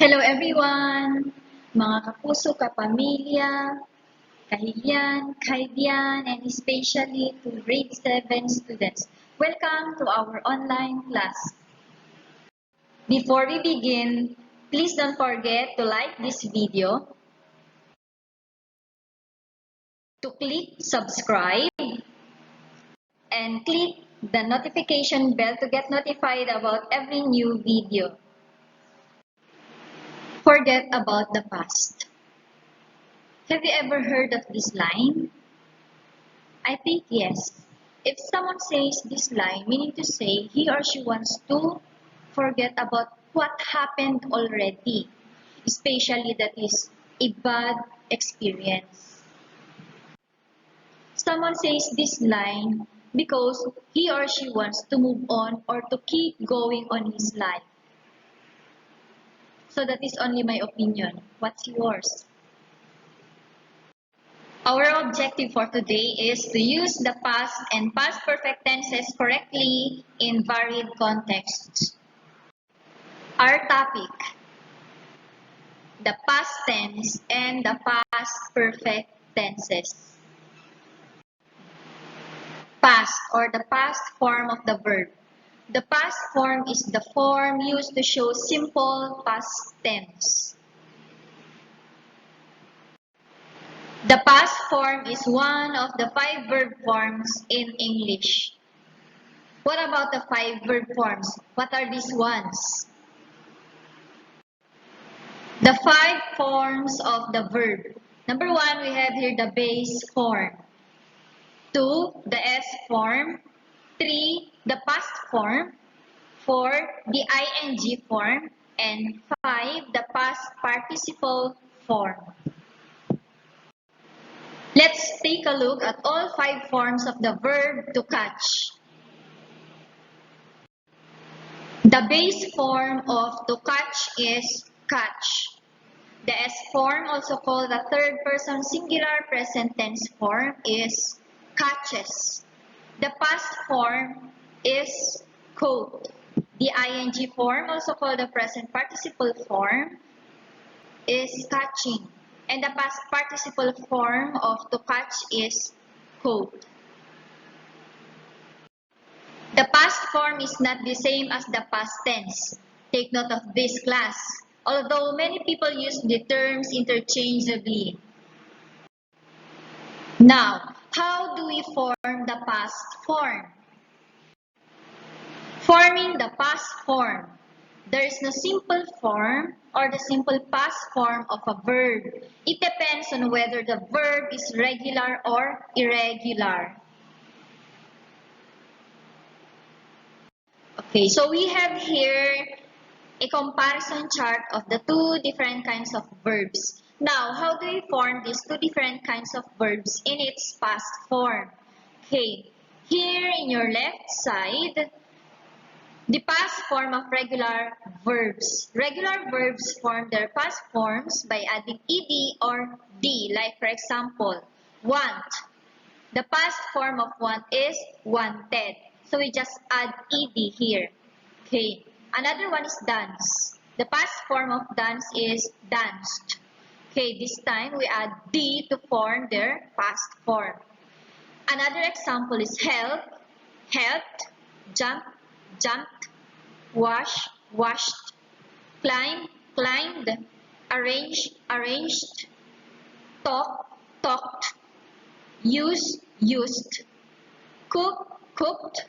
Hello everyone! Mga kapuso, kapamilya, kahiyan, kaibigan, and especially to grade 7 students. Welcome to our online class. Before we begin, please don't forget to like this video, to click subscribe, and click the notification bell to get notified about every new video. Forget about the past. Have you ever heard of this line? I think yes. If someone says this line, meaning to say he or she wants to forget about what happened already, especially that is a bad experience. Someone says this line because he or she wants to move on or to keep going on his life. So that is only my opinion. What's yours? Our objective for today is to use the past and past perfect tenses correctly in varied contexts. Our topic, the past tense and the past perfect tenses. Past or the past form of the verb. The past form is the form used to show simple past tense. The past form is one of the 5 verb forms in English. What about the 5 verb forms? What are these ones? The 5 forms of the verb. Number 1, we have here the base form. 2, the S form. 3, the past form. 4, the ing form. And 5, the past participle form. Let's take a look at all 5 forms of the verb to catch. The base form of to catch is catch. The S form, also called the third person singular present tense form, is catches. The past form is caught. The ing form, also called the present participle form, is catching. And the past participle form of to catch is caught. The past form is not the same as the past tense. Take note of this, class. Although many people use the terms interchangeably. Now, how do we form the past form? Forming the past form. There is no simple form or the simple past form of a verb. It depends on whether the verb is regular or irregular. Okay, so we have here a comparison chart of the 2 different kinds of verbs. Now, how do we form these 2 different kinds of verbs in its past form? Okay, here in your left side, the past form of regular verbs. Regular verbs form their past forms by adding ed or d. Like for example, want. The past form of want is wanted. So we just add ed here. Okay. Another one is dance. The past form of dance is danced. Okay, this time we add d to form their past form. Another example is help, helped, jump, jumped, wash, washed, climb, climbed, arrange, arranged, talk, talked, use, used, cook, cooked,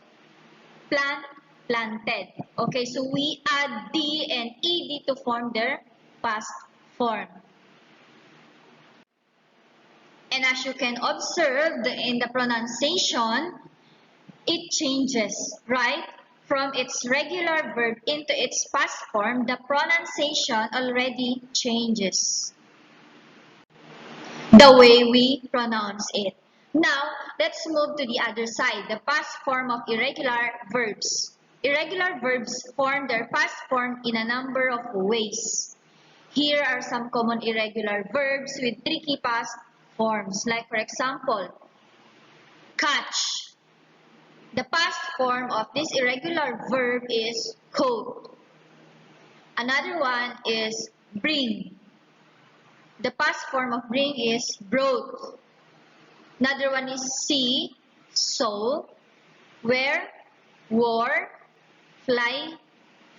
plant, planted. Okay, so we add d and ed to form their past form. And as you can observe in the pronunciation, it changes, right? From its regular verb into its past form, the pronunciation already changes the way we pronounce it. Now, let's move to the other side, the past form of irregular verbs. Irregular verbs form their past form in a number of ways. Here are some common irregular verbs with tricky past forms. Like for example, catch. The past form of this irregular verb is caught. Another one is bring. The past form of bring is brought. Another one is see, saw, wear, wore, fly,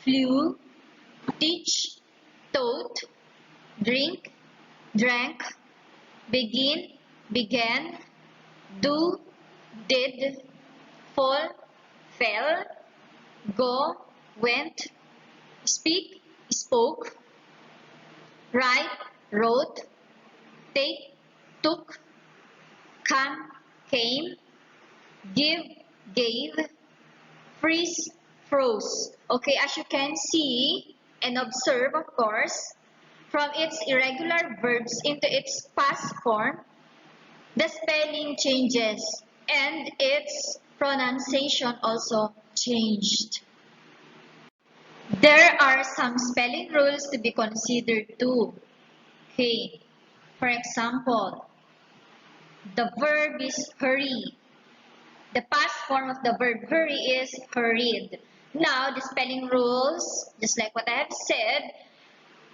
flew, teach, taught, drink, drank, begin, began, do, did, fall, fell, go, went, speak, spoke, write, wrote, take, took, come, came, give, gave, freeze, froze. Okay, as you can see and observe, of course, from its irregular verbs into its past form, the spelling changes and its pronunciation also changed. There are some spelling rules to be considered too. Okay, for example, the verb is hurry. The past form of the verb hurry is hurried. Now, the spelling rules, just like what I have said,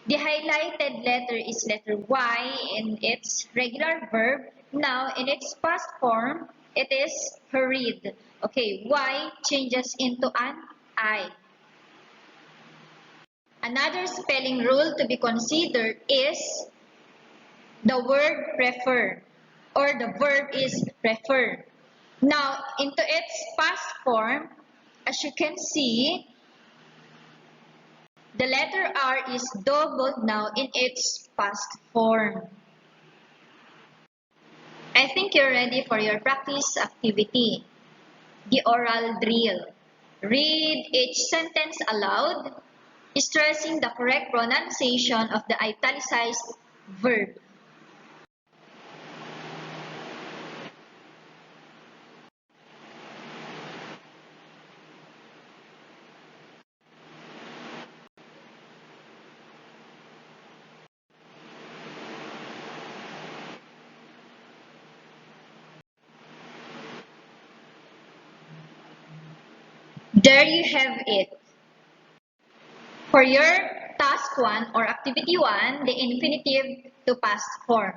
the highlighted letter is letter Y in its regular verb. Now, in its past form, it is hurried. Okay, Y changes into an I. Another spelling rule to be considered is the word prefer, or the verb is prefer. Now, into its past form, as you can see, the letter R is doubled now in its past form. I think you're ready for your practice activity, the oral drill. Read each sentence aloud, stressing the correct pronunciation of the italicized verb. There you have it. For your task 1 or activity 1, the infinitive to past form.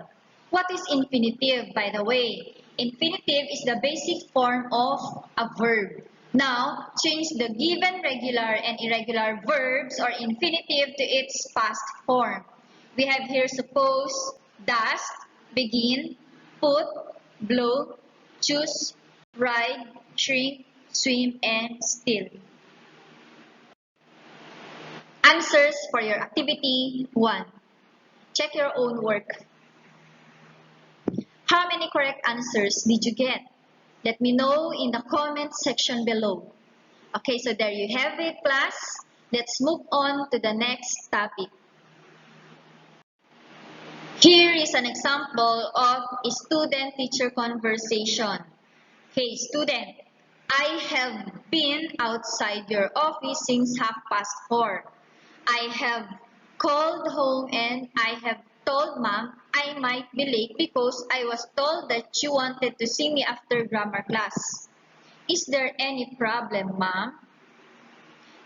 What is infinitive, by the way? Infinitive is the basic form of a verb. Now, change the given regular and irregular verbs or infinitive to its past form. We have here suppose, dust, begin, put, blow, choose, ride, shrink, swim, and steal. Answers for your activity 1. Check your own work. How many correct answers did you get? Let me know in the comment section below. Okay, so there you have it, class. Let's move on to the next topic. Here is an example of a student-teacher conversation. Hey student, I have been outside your office since 4:30. I have called home and I have told mom I might be late because I was told that you wanted to see me after grammar class. Is there any problem, mom?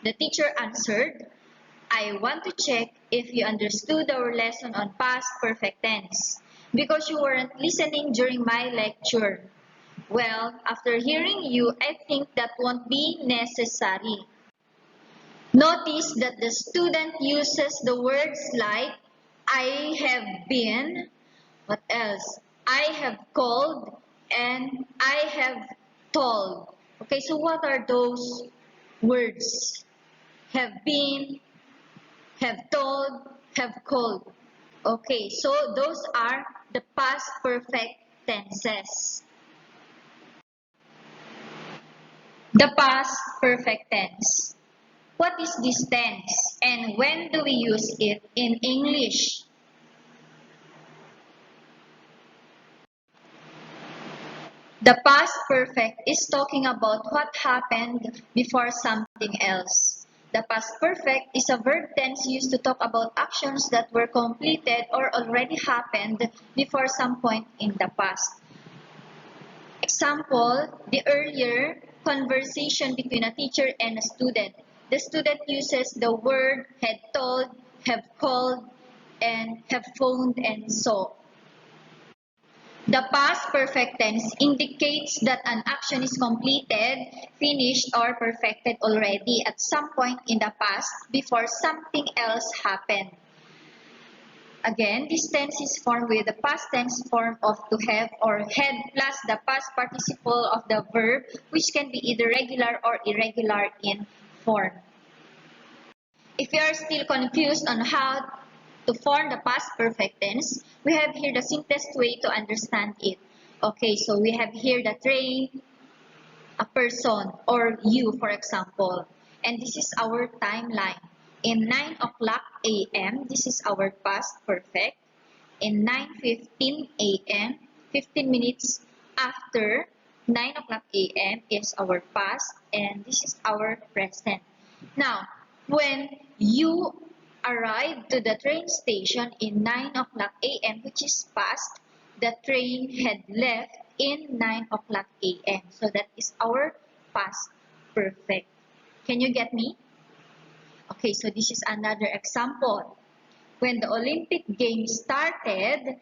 The teacher answered, I want to check if you understood our lesson on past perfect tense because you weren't listening during my lecture. Well, after hearing you, I think that won't be necessary. Notice that the student uses the words like I have been, what else? I have called, and I have told. Okay, so what are those words? Have been, have told, have called. Okay, so those are the past perfect tenses. The past perfect tense. What is this tense and when do we use it in English? The past perfect is talking about what happened before something else. The past perfect is a verb tense used to talk about actions that were completed or already happened before some point in the past. Example, the earlier conversation between a teacher and a student. The student uses the word had told, have called, and have phoned and saw. The past perfect tense indicates that an action is completed, finished, or perfected already at some point in the past before something else happened. Again, this tense is formed with the past tense form of to have or had plus the past participle of the verb, which can be either regular or irregular in form. If you are still confused on how to form the past perfect tense, we have here the simplest way to understand it. Okay, so we have here the train, a person, or you, for example. And this is our timeline. In 9 o'clock a.m., this is our past perfect. In 9:15 a.m., 15 minutes after 9 o'clock a.m. is our past, and this is our present. Now, when you arrived to the train station in 9 o'clock a.m., which is past, the train had left in 9 o'clock a.m. So that is our past perfect. Can you get me? Okay, so this is another example. When the Olympic Games started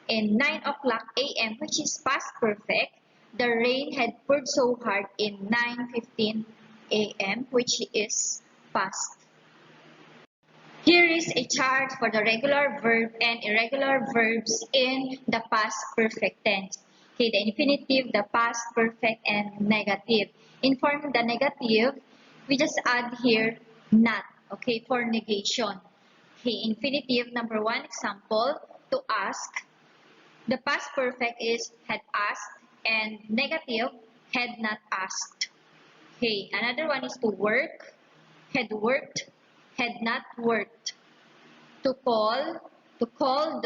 in 9 o'clock a.m., which is past perfect, the rain had poured so hard in 9:15 a.m., which is past. Here is a chart for the regular verb and irregular verbs in the past perfect tense. Okay, the infinitive, the past perfect, and negative. In forming the negative, we just add here not, okay, for negation. Okay, infinitive, number one example, to ask. The past perfect is had asked, and negative, had not asked. Okay, another one is to work, had worked, had not worked. To call, to called,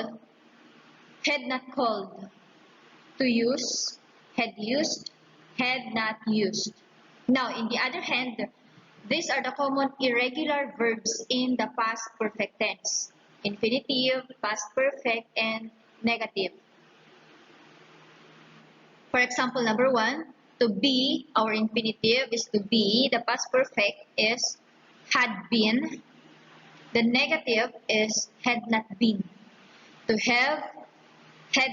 had not called. To use, had used, had not used. Now, in the other hand, these are the common irregular verbs in the past perfect tense. Infinitive, past perfect, and negative. For example, number one, to be, our infinitive is to be. The past perfect is had been. The negative is had not been. To have, had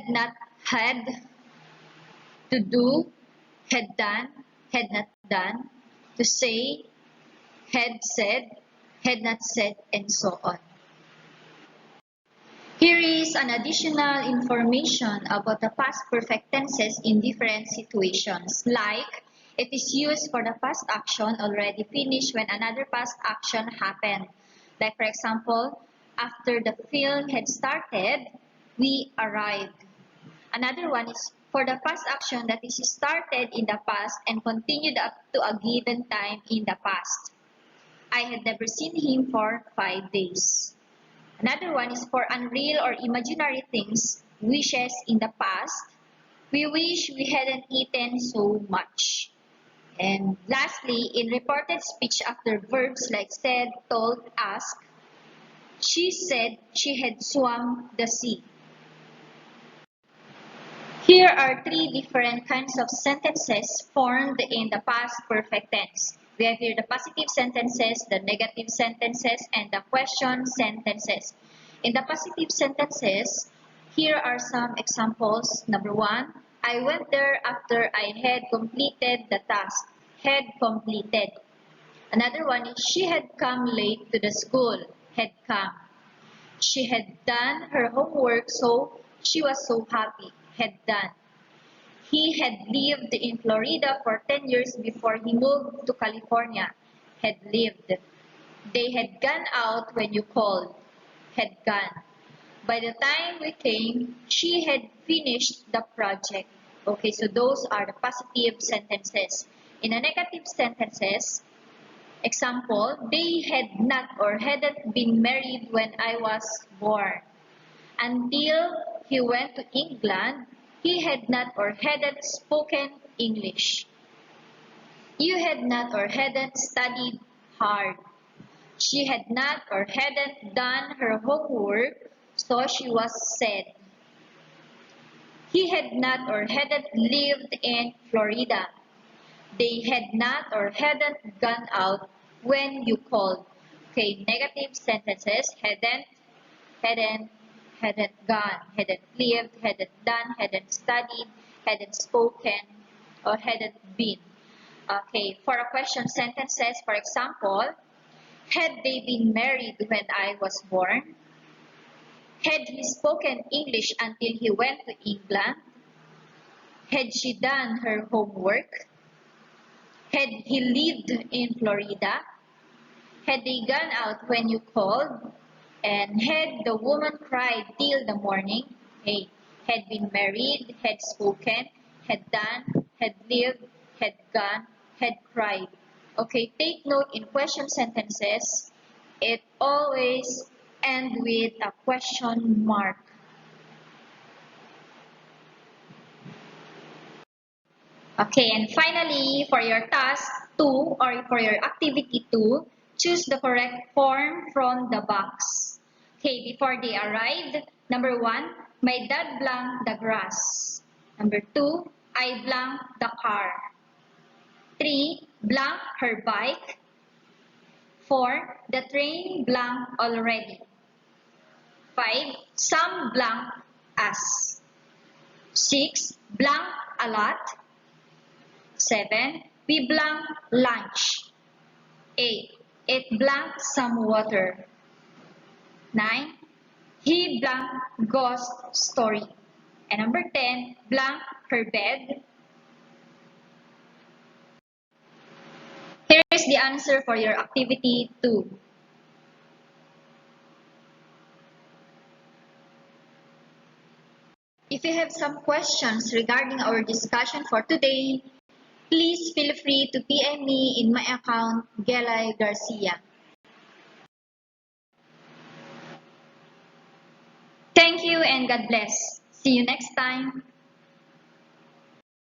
not had. To do, had done, had not done. To say, had not said, and so on. Here is an additional information about the past perfect tenses in different situations. Like, it is used for the past action already finished when another past action happened. Like, for example, after the film had started, we arrived. Another one is for the past action that is started in the past and continued up to a given time in the past. I had never seen him for 5 days. Another one is for unreal or imaginary things, wishes in the past. We wish we hadn't eaten so much. And lastly, in reported speech after verbs like said, told, asked, she said she had swum the sea. Here are three different kinds of sentences formed in the past perfect tense. We have here the positive sentences, the negative sentences, and the question sentences. In the positive sentences, here are some examples. Number one, I went there after I had completed the task. Had completed. Another one is she had come late to the school. Had come. She had done her homework, so she was so happy. Had done. He had lived in Florida for 10 years before he moved to California. Had lived. They had gone out when you called. Had gone. By the time we came, she had finished the project. Okay, so those are the positive sentences. In the negative sentences, example, they had not or hadn't been married when I was born. Until he went to England, he had not or hadn't spoken English. You had not or hadn't studied hard. She had not or hadn't done her homework, so she was sad. He had not or hadn't lived in Florida. They had not or hadn't gone out when you called. Okay, negative sentences, hadn't, hadn't gone, hadn't lived, hadn't done, hadn't studied, hadn't spoken, or hadn't been. Okay, for a question sentences, for example, had they been married when I was born? Had he spoken English until he went to England? Had she done her homework? Had he lived in Florida? Had they gone out when you called? And had the woman cried till the morning? Hey, had been married, had spoken, had done, had lived, had gone, had cried. Okay, take note in question sentences, it always ends with a question mark. Okay, and finally, for your task 2 or for your activity 2, choose the correct form from the box. Okay, before they arrived, number 1, my dad blanked the grass. Number 2, I blanked the car. 3, blank her bike. 4, the train blanked already. 5, some blank us. 6, blank a lot. 7, we blank lunch. 8, it blanked some water. 9, he blanked ghost story. And number 10, blank her bed. Here is the answer for your activity 2. If you have some questions regarding our discussion for today, please feel free to PM me in my account, Ghelaii Garcia. Thank you and God bless. See you next time.